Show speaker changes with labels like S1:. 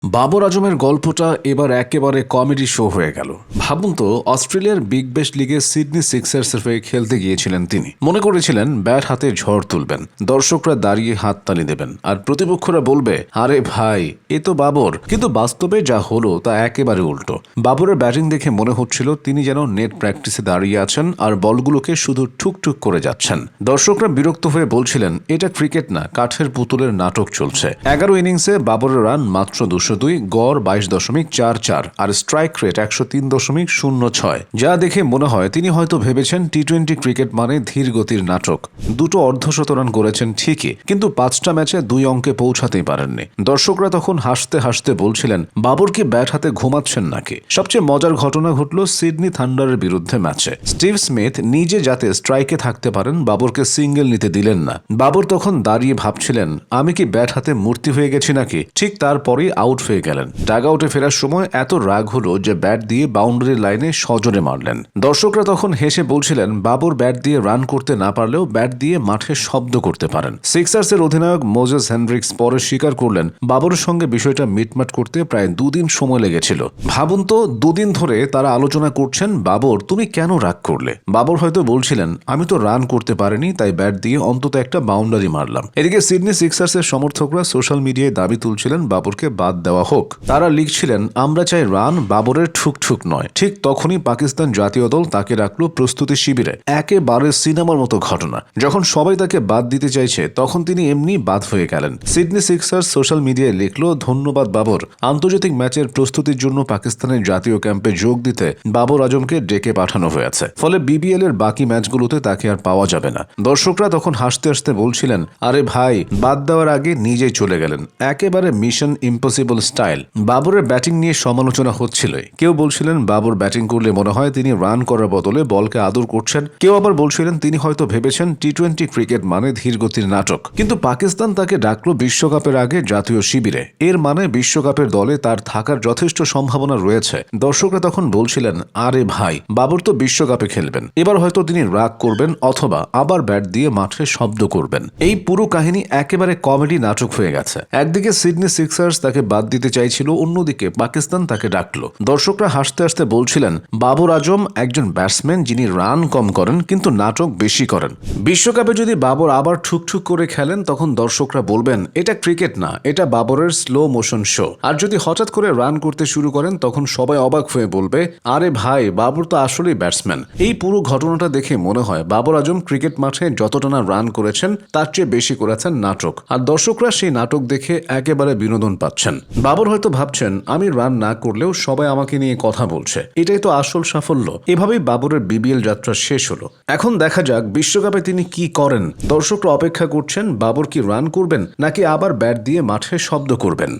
S1: বাবর আজমের গল্পটা এবার একেবারে কমেডি শো হয়ে গেল। ভাবুন তো, অস্ট্রেলিয়ার বিগ ব্যাশ লিগে সিডনি সিক্সার্সের হয়ে খেলতে গিয়েছিলেন তিনি। মনে করেছিলেন ব্যাট হাতে ঝড় তুলবেন, দর্শকরা দাঁড়িয়ে হাততালি দেবেন আর প্রতিপক্ষরা বলবে, আরে ভাই এ তো বাবর। কিন্তু বাস্তবে যা হলো তা একেবারে উল্টো। বাবরের ব্যাটিং দেখে মনে হচ্ছিল তিনি যেন নেট প্র্যাকটিসে দাঁড়িয়ে আছেন আর বলগুলোকে শুধু ঠুকঠুক করে যাচ্ছেন। দর্শকরা বিরক্ত হয়ে বলছিলেন, এটা ক্রিকেট না, কাঠের পুতুলের নাটক চলছে। 11 ইনিংসে বাবরের রান মাত্র 202, গড় 22.44 আর স্ট্রাইক রেট 103.06, যা দেখে মনে হয় তিনি হয়তো ভেবেছেন টি-20 ক্রিকেট মানে ধীর গতির নাটক। দুটো অর্ধশত রান করেছেন ঠিকই, কিন্তু 5টা ম্যাচে 2 অঙ্কে পৌঁছাতেই পারেননি। দর্শকরা তখন হাসতে হাসতে বলছিলেন, বাবর কি ব্যাট হাতে ঘুমাচ্ছেন নাকি? সবচেয়ে মজার ঘটনা ঘটল সিডনি থান্ডারের বিরুদ্ধে ম্যাচে। স্টিভ স্মিথ নিজে যাতে স্ট্রাইকে থাকতে পারেন বাবরকে সিঙ্গেল নিতে দিলেন না। বাবর তখন দাঁড়িয়ে ভাবছিলেন, আমি কি ব্যাট হাতে মূর্তি হয়ে গেছি নাকি? ঠিক তারপরেই আউট হয়ে গেলেন। ডাগ আউটে ফেরার সময় এত রাগ হলো যে ব্যাট দিয়ে বাউন্ডারি লাইনে সজোরে মারলেন। দর্শকরা তখন হেসে বলছিলেন, বাবর ব্যাট দিয়ে রান করতে না পারলেও ব্যাট দিয়ে মাঠে শব্দ করতে পারেন। সিক্সার্সের অধিনায়ক মোজেস হেনড্রিক্স পরে স্বীকার করলেন, বাবরের সঙ্গে বিষয়টা মিটমাট করতে প্রায় 2 দিন সময় লেগেছিল। ভাবুন তো, 2 দিন ধরে তারা আলোচনা করছেন, বাবর তুমি কেন রাগ করলে? বাবর হয়তো বলছিলেন, আমি তো রান করতে পারিনি, তাই ব্যাট দিয়ে অন্তত একটা বাউন্ডারি মারলাম। এদিকে সিডনি সিক্সার্সের সমর্থকরা সোশ্যাল মিডিয়ায় দাবি তুলছিলেন বাবরকে বাদ দেওয়া হোক। তারা লিখছিলেন, আমরা চাই রান, বাবরের ঠুকঠুক নয়। ঠিক তখনই পাকিস্তান জাতীয় দল তাকে রাখলো প্রস্তুতি শিবিরে। একেবারে সিনেমার মতো ঘটনা। যখন সবাই তাকে বাদ দিতে চাইছে তখন তিনি এমনি বাদ হয়ে গেলেন। সিডনি সিক্সার্স সোশ্যাল মিডিয়ায় লিখলো, ধন্যবাদ বাবর, আন্তর্জাতিক ম্যাচের প্রস্তুতির জন্য পাকিস্তানের জাতীয় ক্যাম্পে যোগ দিতে বাবর আজমকে ডেকে পাঠানো হয়েছে। ফলে বিবিএল এর বাকি ম্যাচগুলোতে তাকে আর পাওয়া যাবে না। দর্শকরা তখন হাসতে হাসতে বলছিলেন, আরে ভাই বাদ দেওয়ার আগে নিজেই চলে গেলেন, একেবারে মিশন ইম্পসিবল স্টাইল। বাবরের ব্যাটিং নিয়ে সমালোচনা হচ্ছিল। কেউ বলছিলেন বাবর ব্যাটিং করলে মনে হয় তিনি রান করার বদলে বলকে আদর করছেন। কেউ আবার বলছিলেন তিনি হয়তো ভেবেছেন টি-20 ক্রিকেট মানে ধীরগতির নাটক। কিন্তু পাকিস্তান তাকে ডাকলো বিশ্বকাপের আগে জাতীয় শিবিরে, এর মানে বিশ্বকাপের দলে তার থাকার যথেষ্ট সম্ভাবনা রয়েছে। দর্শকরা তখন বলছিলেন, আরে ভাই বাবর তো বিশ্বকাপে খেলবেন, এবার হয়তো তিনি রাগ করবেন অথবা আবার ব্যাট দিয়ে মাঠে শব্দ করবেন। এই পুরো কাহিনী একেবারে কমেডি নাটক হয়ে গেছে। একদিকে সিডনি সিক্সার্স তাকে বাদ দিতে চাইছিল, অন্যদিকে পাকিস্তান তাকে ডাকলো। দর্শকরা হাসতে হাসতে বলছিলেন, বাবর আজম একজন ব্যাটসম্যান যিনি রান কম করেন কিন্তু নাটক বেশি করেন। বিশ্বকাপে যদি বাবর আবার ঠুকঠুক করে খেলেন তখন দর্শকরা বলবেন, এটা ক্রিকেট না, এটা বাবরের স্লো মোশন শো। আর যদি হঠাৎ করে রান করতে শুরু করেন তখন সবাই অবাক হয়ে বলবে, আরে ভাই বাবর তো আসলেই ব্যাটসম্যান। এই পুরো ঘটনাটা দেখে মনে হয় বাবর আজম ক্রিকেট মাঠে যতটা না রান করেছেন তার চেয়ে বেশি করেছেন নাটক। আর দর্শকরা সেই নাটক দেখে একেবারে বিনোদন পাচ্ছেন। বাবর হয়তো ভাবছেন, আমি রান না করলেও সবাই আমাকে নিয়ে কথা বলছে, এটাই তো আসল সাফল্য। এভাবেই বাবরের বিবিএল যাত্রা শেষ হলো। এখন দেখা যাক বিশ্বকাপে তিনি কি করেন। দর্শকরা অপেক্ষা করছেন, বাবর কি রান করবেন নাকি আবার ব্যাট দিয়ে মাঠে শব্দ করবেন।